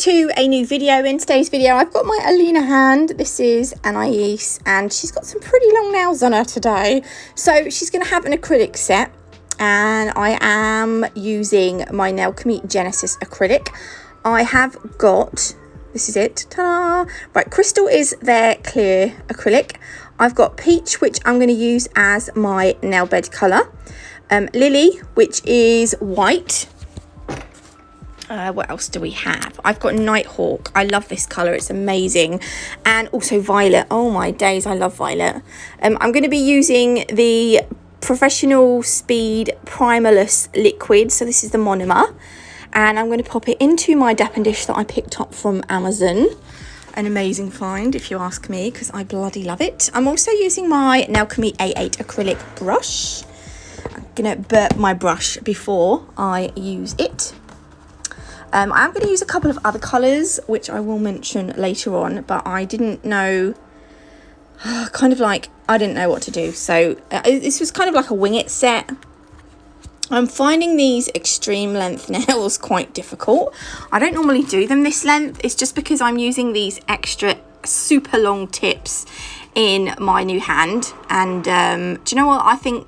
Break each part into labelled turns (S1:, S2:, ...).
S1: to a new video. In today's video I've got my Alina hand. This is Anais and she's got some pretty long nails on her today. So she's going to have an acrylic set and I am using my Nailchemy Genesis acrylic. I have got, this is it, ta-da! Right, Crystal is their clear acrylic. I've got Peach, which I'm going to use as my nail bed colour. Lily, which is white. What else do we have? I've got Nighthawk. I love this colour. It's amazing. And also Violet. Oh my days, I love Violet. I'm going to be using the Professional Speed Primerless Liquid. So this is the monomer. And I'm going to pop it into my Dap and Dish that I picked up from Amazon. An amazing find, if you ask me, because I bloody love it. I'm also using my Nailchemy A8 acrylic brush. I'm going to burp my brush before I use it. I'm going to use a couple of other colours, which I will mention later on, but I didn't know, I didn't know what to do. So this was kind of like a wing it set. I'm finding these extreme length nails quite difficult. I don't normally do them this length. It's just because I'm using these extra super long tips in my new hand. And do you know what? I think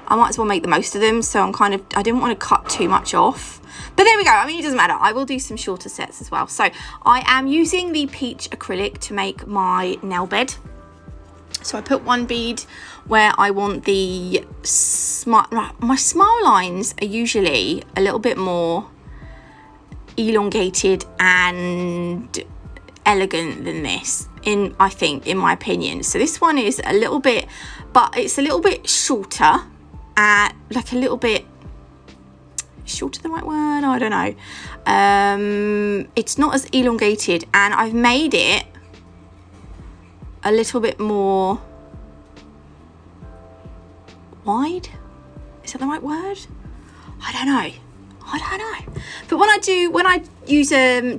S1: I might as well make the most of them. So I didn't want to cut too much off. But there we go. I mean, it doesn't matter. I will do some shorter sets as well. So I am using the Peach acrylic to make my nail bed. So I put one bead where I want the my smile lines are usually a little bit more elongated and elegant than this, I think, in my opinion. So this one is a little bit, but it's a little bit shorter, like a little bit shorter, the right word? I don't know. It's not as elongated, and I've made it a little bit more wide. Is that the right word? I don't know. But when I use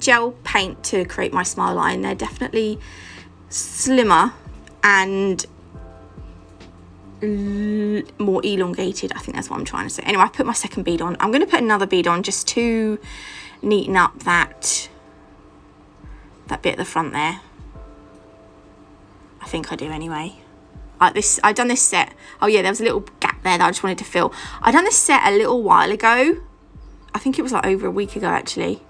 S1: gel paint to create my smile line, they're definitely slimmer and more elongated. I think that's what I'm trying to say. Anyway, I put my second bead on. I'm going to put another bead on just to neaten up that bit at the front there. I think I do anyway. I've done this set. Oh yeah, there was a little gap there that I just wanted to fill. I done this set a little while ago. I think it was like over a week ago actually.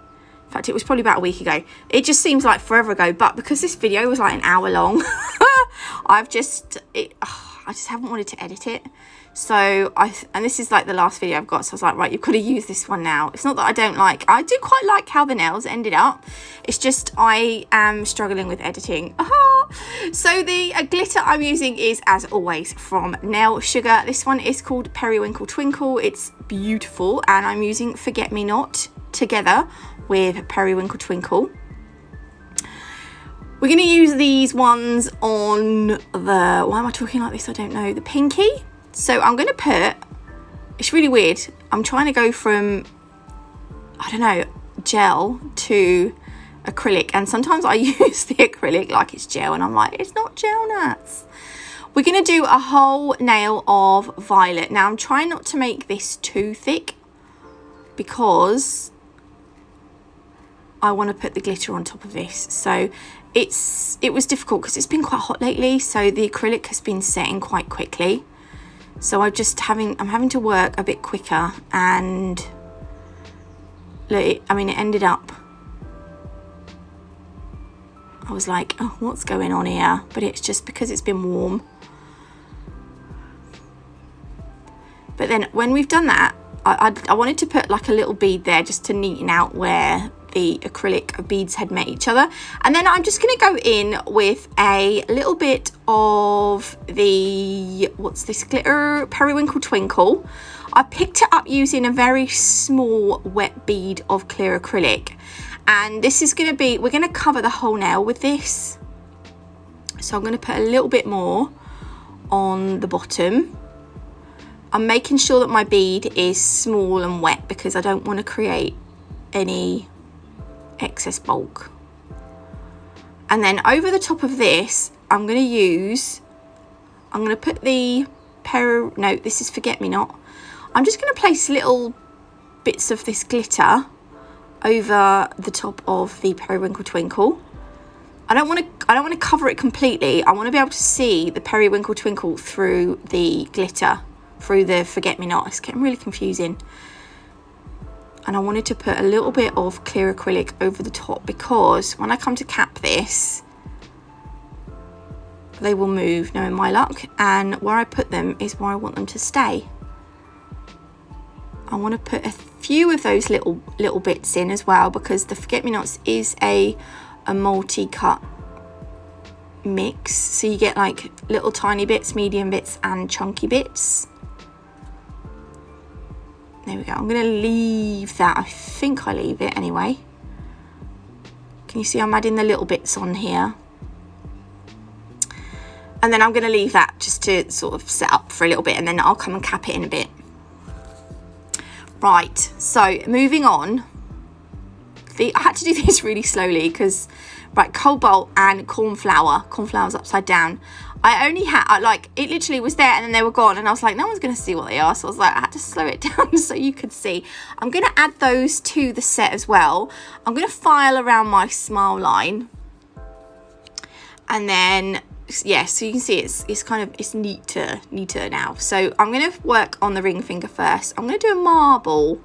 S1: In fact, it was probably about a week ago. It just seems like forever ago, but because this video was like an hour long, I just haven't wanted to edit it. So and this is like the last video I've got, so I was like, right, you've got to use this one now. It's not that I don't like, I do quite like how the nails ended up. It's just I am struggling with editing. So the glitter I'm using is, as always, from Nail Sugar. This one is called Periwinkle Twinkle. It's beautiful, and I'm using Forget Me Not together with Periwinkle Twinkle. We're going to use these ones on the, why am I talking like this? I don't know. The pinky. So I'm going to put, it's really weird. I'm trying to go from, I don't know, gel to acrylic. And sometimes I use the acrylic like it's gel. And I'm like, it's not gel, nuts. We're going to do a whole nail of violet. Now I'm trying not to make this too thick because I want to put the glitter on top of this. So it was difficult because it's been quite hot lately. So the acrylic has been setting quite quickly. So I'm having to work a bit quicker, and look, I mean, it ended up, I was like, oh, what's going on here? But it's just because it's been warm. But then when we've done that, I wanted to put like a little bead there just to neaten out where the acrylic beads had met each other. And then I'm just going to go in with a little bit of the, what's this glitter? Periwinkle Twinkle. I picked it up using a very small wet bead of clear acrylic. And this is going to be, we're going to cover the whole nail with this. So I'm going to put a little bit more on the bottom. I'm making sure that my bead is small and wet because I don't want to create any excess bulk. And then over the top of this, I'm going to put the this is Forget Me Not. I'm just going to place little bits of this glitter over the top of the Periwinkle Twinkle. I don't want to cover it completely. I want to be able to see the Periwinkle Twinkle through the glitter, through the forget-me-not. It's getting really confusing. And I wanted to put a little bit of clear acrylic over the top, because when I come to cap this, they will move, knowing my luck, and where I put them is where I want them to stay. I want to put a few of those little bits in as well, because the forget-me-nots is a multi-cut mix, so you get like little tiny bits, medium bits and chunky bits. There we go. I'm going to leave that. I think I leave it anyway. Can you see I'm adding the little bits on here? And then I'm going to leave that just to sort of set up for a little bit, and then I'll come and cap it in a bit. Right, so moving on. I had to do this really slowly because, right, cobalt and cornflower's upside down. I only had, like, it literally was there and then they were gone, and I was like, no one's going to see what they are. So I was like, I had to slow it down so you could see. I'm going to add those to the set as well. I'm going to file around my smile line. And then, yeah, so you can see it's kind of, it's neater now. So I'm going to work on the ring finger first. I'm going to do a marble.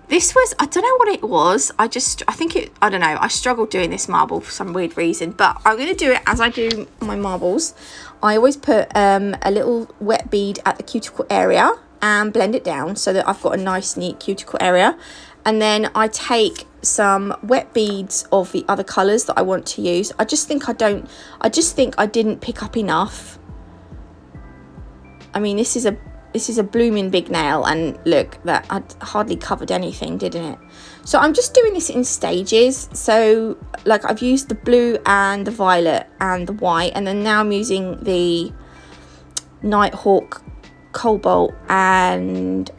S1: This was, I don't know what it was. I don't know. I struggled doing this marble for some weird reason, but I'm going to do it as I do my marbles. I always put a little wet bead at the cuticle area and blend it down so that I've got a nice, neat cuticle area. And then I take some wet beads of the other colours that I want to use. I just think I didn't pick up enough. I mean, this is a blooming big nail, and look, that I hardly covered anything, didn't it? So I'm just doing this in stages. So like I've used the blue and the violet and the white, and then now I'm using the Nighthawk cobalt. And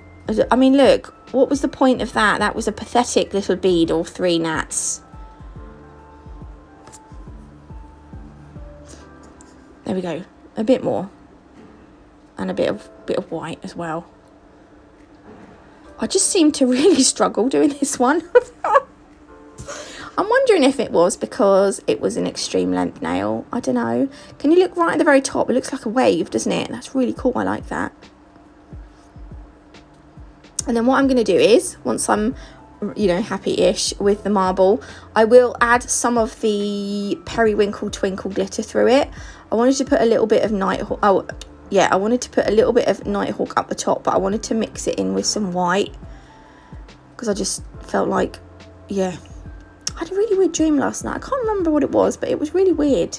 S1: I mean, look, what was the point of that? That was a pathetic little bead, or 3 gnats. There we go, a bit more. And a bit of white as well. I just seem to really struggle doing this one. I'm wondering if it was because it was an extreme length nail. I don't know. Can you look right at the very top? It looks like a wave, doesn't it? That's really cool. I like that. And then what I'm going to do is, once I'm, you know, happy-ish with the marble, I will add some of the Periwinkle Twinkle glitter through it. I wanted to put a little bit of Nighthawk. Oh, yeah, I wanted to put a little bit of Nighthawk up the top, but I wanted to mix it in with some white because I just felt like, yeah. I had a really weird dream last night. I can't remember what it was, but it was really weird.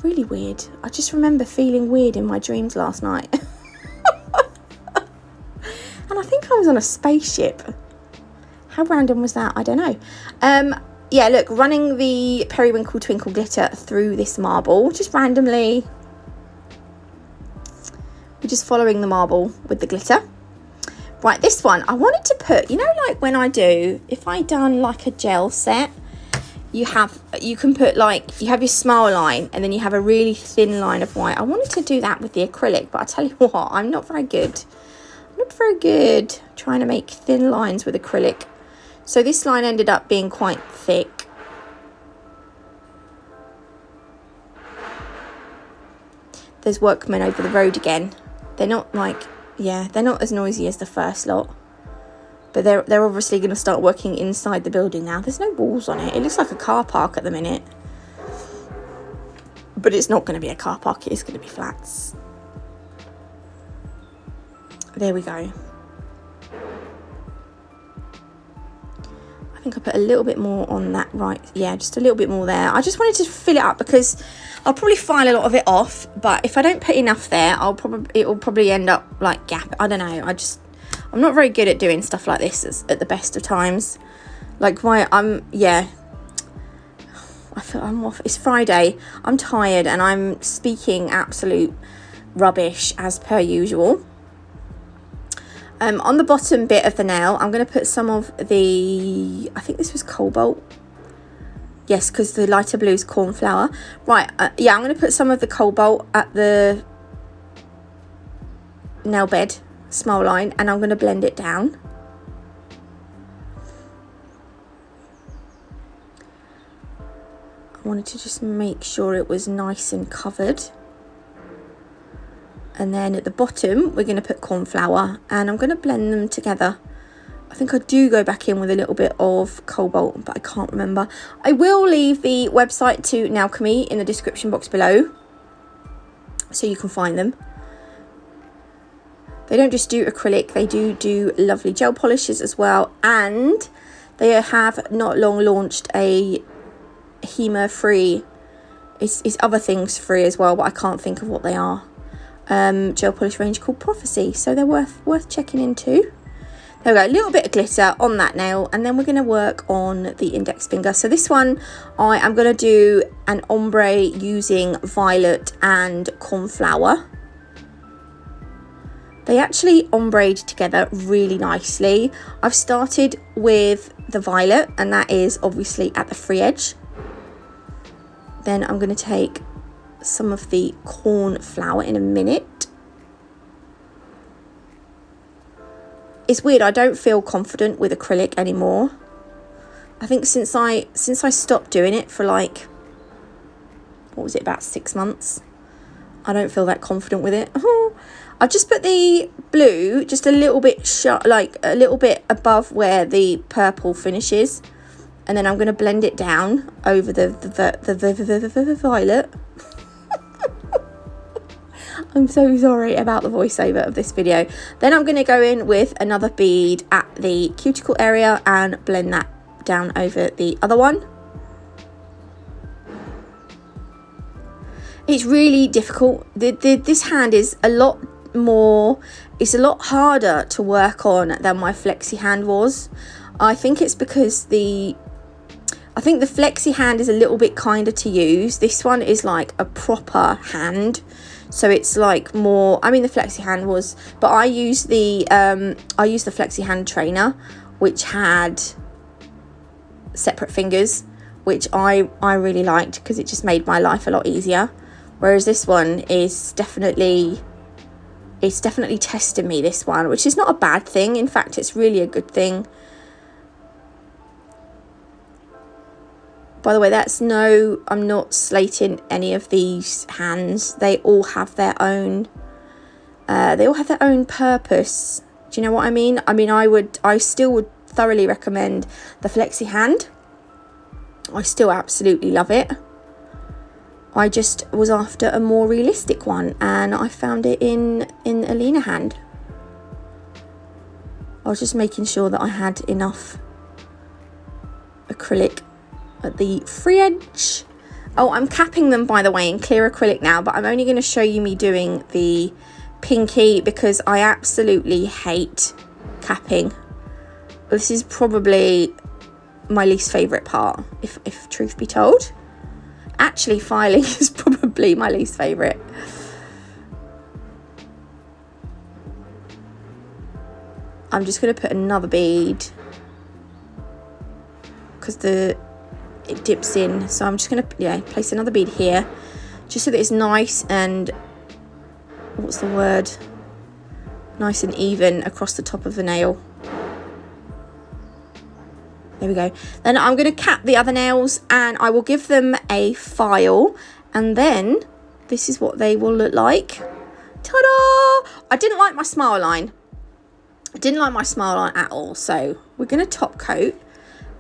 S1: Really weird. I just remember feeling weird in my dreams last night. And I think I was on a spaceship. How random was that? I don't know. Yeah, look, running the Periwinkle Twinkle glitter through this marble, just randomly. We're just following the marble with the glitter. Right, this one, I wanted to put, you know, like when I do, if I done like a gel set, you can put like, you have your smile line and then you have a really thin line of white. I wanted to do that with the acrylic, but I tell you what, I'm not very good. I'm not very good trying to make thin lines with acrylic. So this line ended up being quite thick. There's workmen over the road again. They're not like, yeah, they're not as noisy as the first lot. But they're obviously going to start working inside the building now. There's no walls on it. It looks like a car park at the minute. But it's not going to be a car park. It is going to be flats. There we go. I think I put a little bit more on that, right? Yeah, just a little bit more there. I just wanted to fill it up because I'll probably file a lot of it off. But if I don't put enough there, it will probably end up like gap. I don't know. I'm not very good at doing stuff like this at the best of times. Like yeah. I feel I'm off. It's Friday. I'm tired and I'm speaking absolute rubbish as per usual. On the bottom bit of the nail, I'm going to put some of the, I think this was cobalt. Yes, because the lighter blue is cornflower. Right, yeah, I'm going to put some of the cobalt at the nail bed, smile line, and I'm going to blend it down. wanted to just make sure it was nice and covered. And then at the bottom, we're going to put corn flour, and I'm going to blend them together. I think I do go back in with a little bit of cobalt, but I can't remember. I will leave the website to Nailchemy in the description box below, so you can find them. They don't just do acrylic, they do lovely gel polishes as well. And they have not long launched a HEMA free, it's other things free as well, but I can't think of what they are. Gel polish range called Prophecy, so they're worth checking into. There we go, a little bit of glitter on that nail, and then we're going to work on the index finger. So this one, I am going to do an ombre using violet and corn flour. They actually ombreed together really nicely. I've started with the violet, and that is obviously at the free edge. Then I'm going to take some of the corn flour in a minute. It's weird, I don't feel confident with acrylic anymore. I think since I stopped doing it for like, what was it, about 6 months, I don't feel that confident with it. I've just put the blue just a little bit like a little bit above where the purple finishes, and then I'm going to blend it down over the violet. I'm so sorry about the voiceover of this video. Then I'm going to go in with another bead at the cuticle area and blend that down over the other one. It's really difficult. This hand is a lot more, it's a lot harder to work on than my flexi hand was. I think it's because I think the flexi hand is a little bit kinder to use. This one is like a proper hand, so it's like more, I mean the flexi hand was, but I used the flexi hand trainer, which had separate fingers, which I really liked because it just made my life a lot easier. Whereas this one is definitely testing me, this one, which is not a bad thing. In fact, it's really a good thing. By the way, I'm not slating any of these hands. They all have their own purpose. Do you know what I mean? I mean, I still would thoroughly recommend the flexi hand. I still absolutely love it. I just was after a more realistic one, and I found it in Alina hand. I was just making sure that I had enough acrylic at the free edge. Oh, I'm capping them, by the way, in clear acrylic now, but I'm only going to show you me doing the pinky because I absolutely hate capping. This is probably my least favourite part, if truth be told. Actually, filing is probably my least favourite. I'm just going to put another bead because it dips in. So I'm just going to place another bead here just so that it's nice and, what's the word? Nice and even across the top of the nail. There we go. Then I'm going to cap the other nails and I will give them a file, and then this is what they will look like. Ta-da! I didn't like my smile line. I didn't like my smile line at all. So we're going to top coat,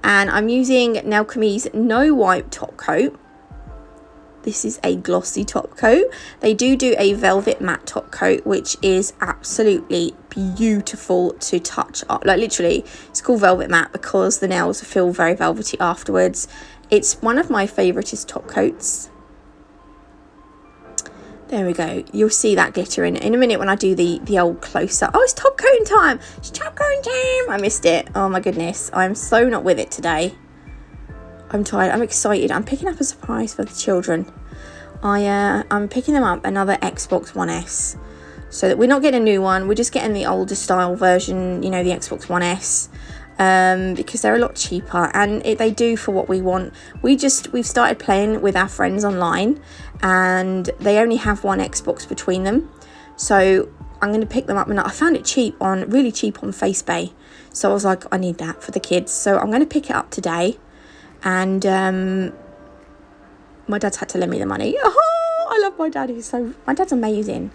S1: and I'm using Nailchemy's No Wipe top coat. This is a glossy top coat. They do a velvet matte top coat, which is absolutely beautiful to touch up. Like literally, it's called velvet matte because the nails feel very velvety afterwards. It's one of my favouriteest top coats. There we go. You'll see that glitter in a minute when I do the old close-up. Oh, it's top coating time. It's top coating time. I missed it. Oh my goodness. I'm so not with it today. I'm tired. I'm excited. I'm picking up a surprise for the children. I'm picking them up another Xbox One S. So that we're not getting a new one. We're just getting the older style version, you know, the Xbox One S. Because they're a lot cheaper and they do for what we want. We've started playing with our friends online and they only have one Xbox between them. So I'm going to pick them up, and I found it really cheap on FaceBay. So I was like, I need that for the kids. So I'm going to pick it up today. And my dad's had to lend me the money. Oh, I love my dad. My dad's amazing.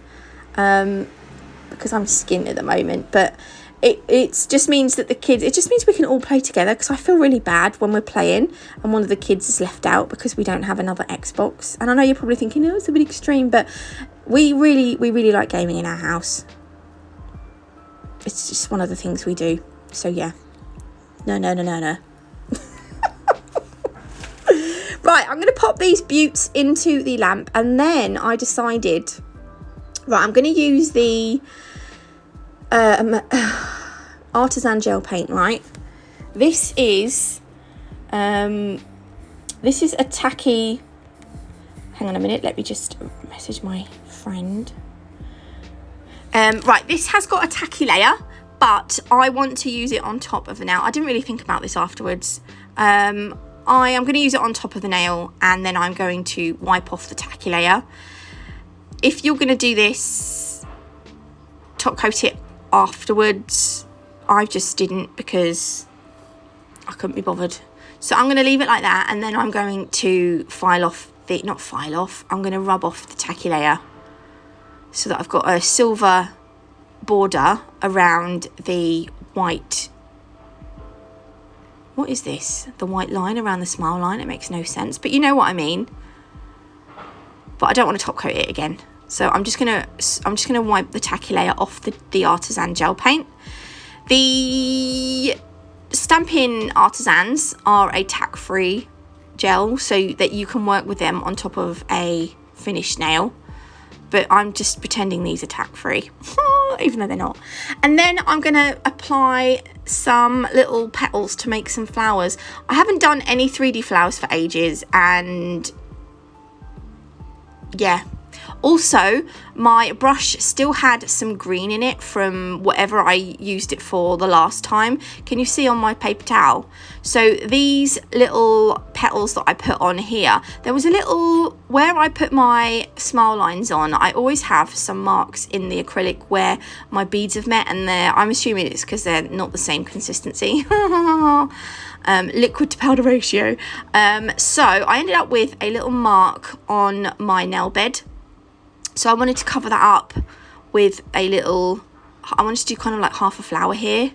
S1: Because I'm skint at the moment, but it just means that it just means we can all play together, because I feel really bad when we're playing and one of the kids is left out because we don't have another Xbox. And I know you're probably thinking, oh, it's a bit extreme, but we really like gaming in our house. It's just one of the things we do. So yeah, no. Right, I'm going to pop these buttes into the lamp, and then I decided, right, I'm going to use the artisan gel paint, right? This is a tacky, hang on a minute, let me just message my friend. Right, this has got a tacky layer, but I want to use it on top of the nail. I didn't really think about this afterwards. I am going to use it on top of the nail, and then I'm going to wipe off the tacky layer. If you're going to do this, top coat it afterwards. I just didn't, because I couldn't be bothered. So I'm going to leave it like that, and then I'm going to I'm going to rub off the tacky layer so that I've got a silver border around the white. What is this? The white line around the smile line. It makes no sense, but you know what I mean. But I don't want to top coat it again. So I'm just gonna wipe the tacky layer off the artisan gel paint. The Stampin' Artisans are a tack-free gel, so that you can work with them on top of a finished nail. But I'm just pretending these are tack-free, even though they're not. And then I'm gonna apply some little petals to make some flowers. I haven't done any 3D flowers for ages, and yeah. Also, my brush still had some green in it from whatever I used it for the last time. Can you see on my paper towel? So these little petals that I put on here, there was a little, where I put my smile lines on, I always have some marks in the acrylic where my beads have met, and I'm assuming it's because they're not the same consistency. Liquid to powder ratio. So I ended up with a little mark on my nail bed. So I wanted to cover that up with a little, I wanted to do kind of like half a flower here.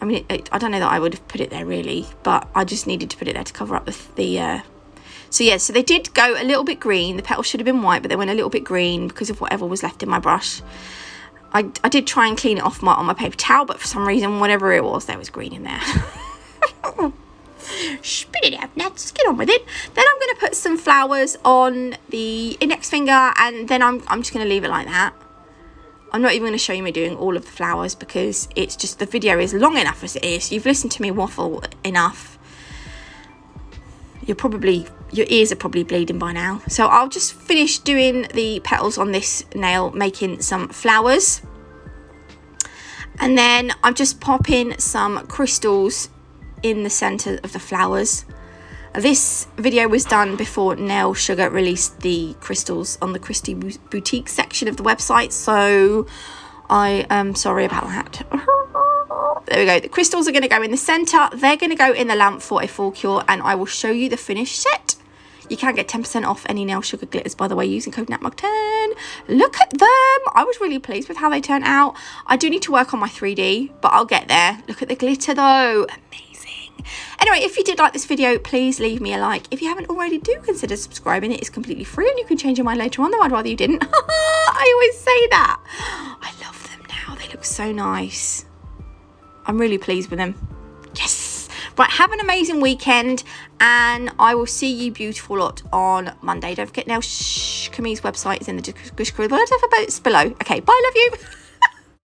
S1: I mean, I don't know that I would have put it there really, but I just needed to put it there to cover up the so yeah, so they did go a little bit green. The petals should have been white, but they went a little bit green because of whatever was left in my brush. I did try and clean it off on my paper towel, but for some reason, whatever it was, there was green in there. Spit it out, let's get on with it. Then I'm going to put some flowers on the index finger, and then I'm just going to leave it like that. I'm not even going to show you me doing all of the flowers, because it's just, the video is long enough as it is. You've listened to me waffle enough. Your ears are probably bleeding by now. So I'll just finish doing the petals on this nail, making some flowers. And then I'm just popping some crystals in the center of the flowers. This video was done before Nail Sugar released the crystals on the Christie Boutique section of the website, so I am sorry about that. There we go. The crystals are going to go in the center. They're going to go in the lamp for a full cure, and I will show you the finished set. You can get 10% off any Nail Sugar glitters, by the way, using code NATMUG10. Look at them. I was really pleased with how they turned out. I do need to work on my 3D, but I'll get there. Look at the glitter though. Amazing. Anyway, if you did like this video, please leave me a like. If you haven't already, do consider subscribing. It is completely free, and you can change your mind later on, though I'd rather you didn't. I always say that. I love them now. They look so nice. I'm really pleased with them. Yes. Right, have an amazing weekend, and I will see you beautiful lot on Monday. Don't forget, Nailchemy's website is in the description below. Okay, bye, love you.